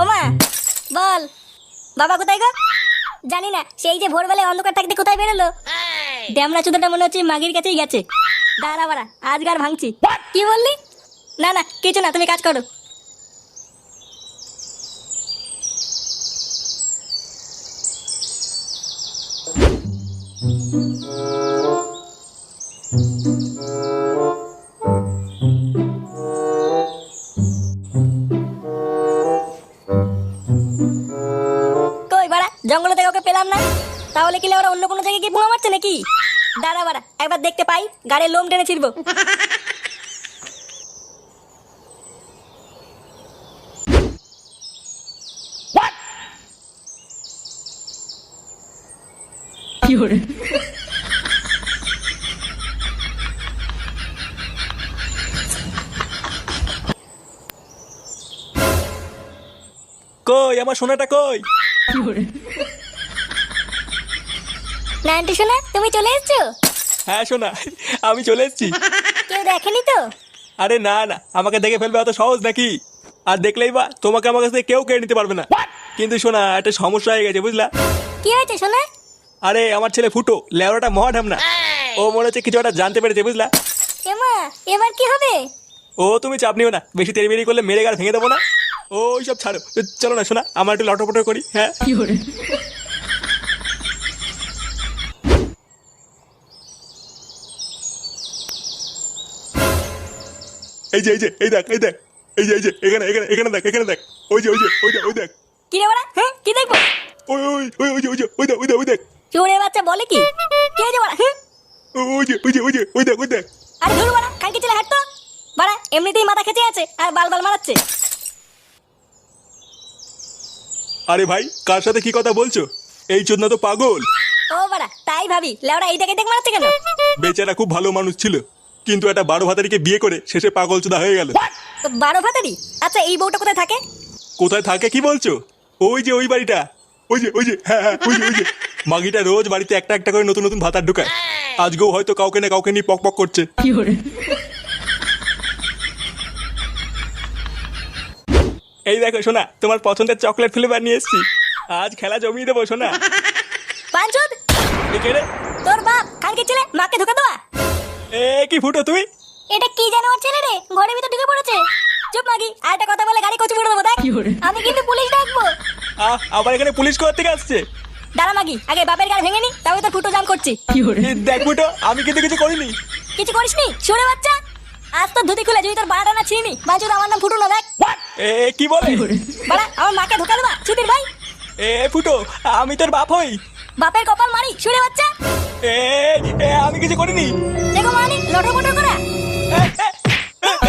ওমা বল, বাবা কোথায় গো? জানি না, সেই যে ভোরবেলায় অন্ধকার থাকতে কোথায় বেরোলো। ড্যামরা চুদাটা মনে হচ্ছে মাগির কাছেই গেছে। দাঁড়া বাড়া, আজকার ভাঙছি। কি বললি? না না কিছু না, তুমি কাজ করো। কই বাড়া, জঙ্গলে থেকে ওকে পেলাম না। তাহলে কি ওরা অন্য কোনো জায়গায় গিয়ে পুঙা মারছে নাকি? দাঁড়া বাড়া, একবার দেখতে পাই, গাড়ির লোম টেনে ছিড়বো। কই আমার সোনাটা কই? না আন্টি সোনা, তুমি চলে এসছো? হ্যাঁ সোনা, আমি চলে এসেছি। কেউ দেখেনি তো? আরে না না, আমাকে দেখে ফেলবে অত সহজ নাকি? আর দেখলেই বা তোমাকে আমার কাছ থেকে কেউ কেড়ে নিতে পারবে না। কিন্তু সোনা, একটা সমস্যা হয়ে গেছে বুঝলা। কি হয়েছে সোনা? আরে আমার ছেলে ফুটো লেওড়াটা মহাঢাম না, ও মনে হচ্ছে কিছু একটা জানতে পেরেছে বুঝলা। এমা, এবার কি হবে? ও তুমি চাপ নিও না, বেশি তেড়িবেড়ি করলে মেরে গাড় ভেঙে দেবো না। ও সব ছাড়ো, চলো না সোনা, আমার একটু লটপট করি। হ্যাঁ এই যে এই যে এই দেখ এই দেখ, এই যে এখানে এখানে এখানে দেখ, এখানে দেখ, ওই যে ওই যে ওই যে ওই দেখ, কি রে বাড়া, হ্যাঁ কি দেখবো? ওই ওই ওই ওই যে ওই যে ওই দেখ ওই দেখ ওই দেখ, চোরে বাচ্চা বলে কি? কে যে বাড়া, হ্যাঁ? ওই যে ওই যে ওই যে ওই দেখ ওই দেখ। আরে ধুর বাড়া, কালকে ছেলে হাঁটতো বাড়া, এমনিতেই মাথা খেতে আছে আর বাল বাল মারাচ্ছে। আরে ভাই, কার সাথে কি কথা বলছো? এই চোদনা তো পাগল। ও বাড়া, তাই ভাবি লেওড়া এই দেখে দেখ মারাচ্ছে কেন? বেচারা খুব ভালো মানুষ ছিল, কিন্তু একটা 12 ভাতারিকে বিয়ে করে শেষে পাগল চোদা হয়ে গেল। তো 12 ভাতারি? আচ্ছা এই বউটা কোথায় থাকে? কোথায় থাকে কি বলছো? ওই যে ওই বাড়িটা, ওই যে হ্যাঁ হ্যাঁ ওই যে ওই যে মাগিটা রোজ বাড়িতে একটা একটা করে নতুন নতুন ভাতার ঢুকায়। আজকেও হয়তো কাউকে না কাউকে নিয়ে পক পক করছে। এই দেখো সোনা, তোমার পছন্দের চকলেট ফ্লেভার নিয়ে এসেছি, আজ খেলা জমিয়ে দেবো সোনা। পাঁচুদ, একে রে, তোর বাপ কালকে ছেলে মাকে ধোকা দেওয়া। এ কি ফুটো তুই? এটা কি জানো ওর ছেলে রে, ঘরের ভিতর ঢুকে পড়েছে। চুপ মাগি, আর একটা কথা বলে গাড়ি কচু করে দেবো দেখ। আমি কিন্তু পুলিশ ডাকবো। আবার এখানে পুলিশ কোথা থেকে আসছে? দাঁড়া মাগি, আগে বাপের গাড়ি ভেঙে নি, তবে তোর ফুটো জাম করছি। দেখ ফুটো, আমি কিন্তু কিছু করিনি। কিছু করিসনি সরে বাচ্চা? আজ তো ধুতি খুলে যদি তোর বাড়াটা না ছিনি, বাঁচুদ আমার নাম ফুটো না দেখ। এ কি বলে? বাড়া, আমার মাকে ধোকা দেবা ছুটির ভাই। এ ফুটো, আমি তোর বাপ হই। বাপের কপাল মারি সরে বাচ্চা। এ আমি কিছু করিনি। দেখো মানি লটর পটর করা। এ, এ, এ, এ,